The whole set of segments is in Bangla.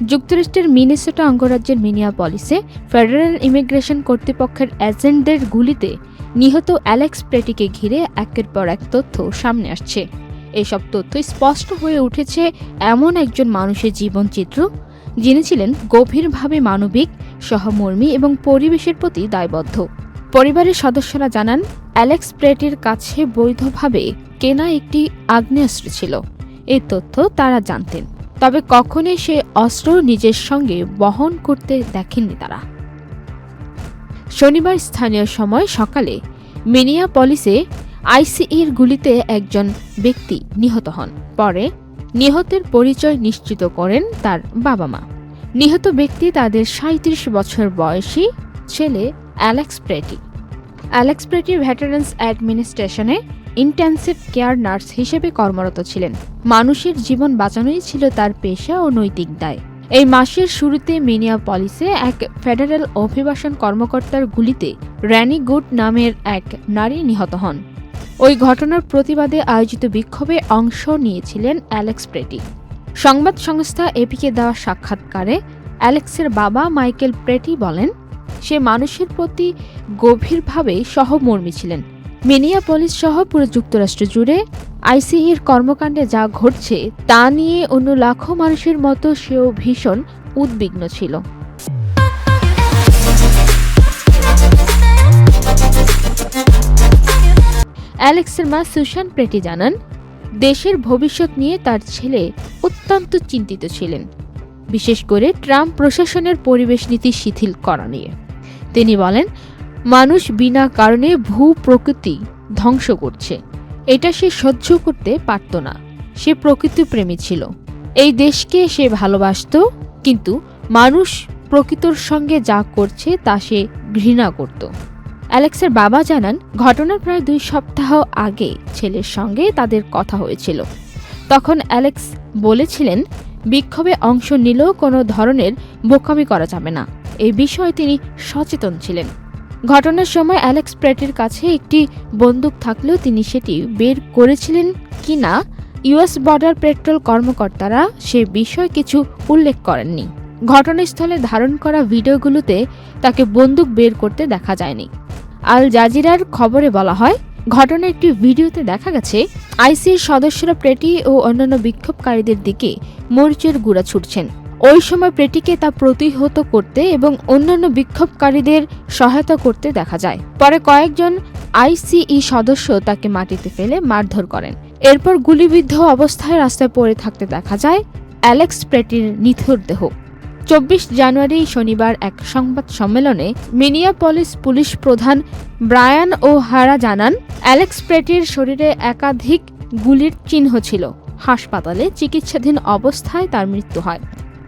যুক্তরাষ্ট্রের মিনেসোটা অঙ্গরাজ্যের মিনিয়াপলিসে ফেডারেল ইমিগ্রেশন কর্তৃপক্ষের এজেন্টদের গুলিতে নিহত অ্যালেক্স প্রেটিকে ঘিরে একের পর এক তথ্য সামনে আসছে। এসব তথ্য স্পষ্ট হয়ে উঠেছে এমন একজন মানুষের জীবনচিত্র যিনি ছিলেন গভীরভাবে মানবিক, সহমর্মী এবং পরিবেশের প্রতি দায়বদ্ধ। পরিবারের সদস্যরা জানান, অ্যালেক্স প্রেটির কাছে বৈধভাবে কেনা একটি আগ্নেয়াস্ত্র ছিল। এই তথ্য তারা জানতেন, তবে কখনোই সে অস্ত্র নিজের সঙ্গে বহন করতে দেখেননি তারা। শনিবার স্থানীয় সময় সকালে মিনিয়াপলিসে আইসিইর গুলিতে একজন ব্যক্তি নিহত হন। পরে নিহতের পরিচয় নিশ্চিত করেন তার বাবা-মা। নিহত ব্যক্তি তাদের ৩৭ বছর বয়সী ছেলে Alex Pretti. Alex Pretti veterans অ্যাডমিনিস্ট্রেশনে ইন্টেন্সিভ কেয়ার নার্স হিসেবে কর্মরত ছিলেন। মানুষের জীবন বাঁচানোই ছিল তার পেশা ও নৈতিক দায়। এই মাসের শুরুতে মিনিয়াপলিসে এক ফেডারেল অভিবাসন কর্মকর্তার গুলিতে র্যানি গুড নামের এক নারী নিহত হন। ওই ঘটনার প্রতিবাদে আয়োজিত বিক্ষোভে অংশ নিয়েছিলেন অ্যালেক্স প্রেটি। সংবাদ সংস্থা এপিকে দেওয়া সাক্ষাৎকারে অ্যালেক্সের বাবা মাইকেল প্রেটি বলেন, সে মানুষের প্রতি গভীরভাবে সহমর্মী ছিলেন। মিনিয়াপলিস সহ পুরো যুক্তরাষ্ট্র জুড়ে আইসিইর কর্মকাণ্ডে যা ঘটছে তা নিয়ে অন্য লাখো মানুষের মতো সেও ভীষণ উদ্বিগ্ন ছিল। অ্যালেক্সের মা সুসান প্রেটি জানান, দেশের ভবিষ্যৎ নিয়ে তার ছেলে অত্যন্ত চিন্তিত ছিলেন, বিশেষ করে ট্রাম্প প্রশাসনের পরিবেশ নীতি শিথিল করা নিয়ে। তিনি বলেন, মানুষ বিনা কারণে ভূ-প্রকৃতি ধ্বংস করছে, এটা সে সহ্য করতে পারত না। সে প্রকৃতিপ্রেমী ছিল, এই দেশকে সে ভালোবাসত, কিন্তু মানুষ প্রকৃতির সঙ্গে যা করছে তা সে ঘৃণা করত। অ্যালেক্সের বাবা জানান, ঘটনার প্রায় 2 সপ্তাহ আগে ছেলের সঙ্গে তাদের কথা হয়েছিল। তখন অ্যালেক্স বলেছিলেন, বিক্ষোভে অংশ নিলেও কোনো ধরনের বোকামি করা যাবে না। এই বিষয়ে তিনি সচেতন ছিলেন। ঘটনার সময় অ্যালেক্স প্রেটির কাছে একটি বন্দুক থাকলেও তিনি সেটি বের করেছিলেন কিনা ইউএস বর্ডার পেট্রোল কর্মকর্তারা সে বিষয়ে কিছু উল্লেখ করেননি। ঘটনাস্থলে ধারণ করা ভিডিওগুলোতে তাকে বন্দুক বের করতে দেখা যায়নি। আল জাজিরার খবরে বলা হয়, ঘটনার একটি ভিডিওতে দেখা গেছে আইসির সদস্যরা প্রেটি ও অন্যান্য বিক্ষোভকারীদের দিকে মরিচের গুঁড়া ছুটছেন। ওই সময় প্রেটিকে তা প্রতিহত করতে এবং অন্যান্য বিক্ষোভকারীদের সহায়তা করতে দেখা যায়। পরে কয়েকজন আইসিই সদস্য তাকে মাটিতে ফেলে মারধর করেন। এরপর গুলিবিদ্ধ অবস্থায় রাস্তায় পড়ে থাকতে দেখা যায় অ্যালেক্স প্রেটির নিথর দেহ। 24 জানুয়ারি শনিবার এক সংবাদ সম্মেলনে মিনিয়াপলিস পুলিশ প্রধান ব্রায়ান ও'হারা জানান, অ্যালেক্স প্রেটির শরীরে একাধিক গুলির চিহ্ন ছিল। হাসপাতালে চিকিৎসাধীন অবস্থায় তার মৃত্যু হয়।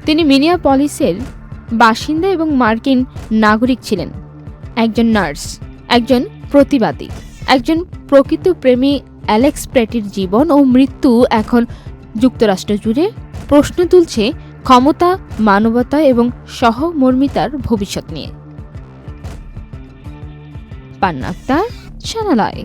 তিনি মিনিয়াপলিসের বাসিন্দা এবং মার্কিন নাগরিক ছিলেন, একজন নার্স, একজন প্রতিবাদী, একজন প্রকৃতিপ্রেমী। অ্যালেক্স প্রেটির জীবন ও মৃত্যু এখন যুক্তরাষ্ট্র জুড়ে প্রশ্ন তুলছে ক্ষমতা, মানবতা এবং সহমর্মিতার ভবিষ্যৎ নিয়ে। পান্না আক্তার, চ্যানেল আই।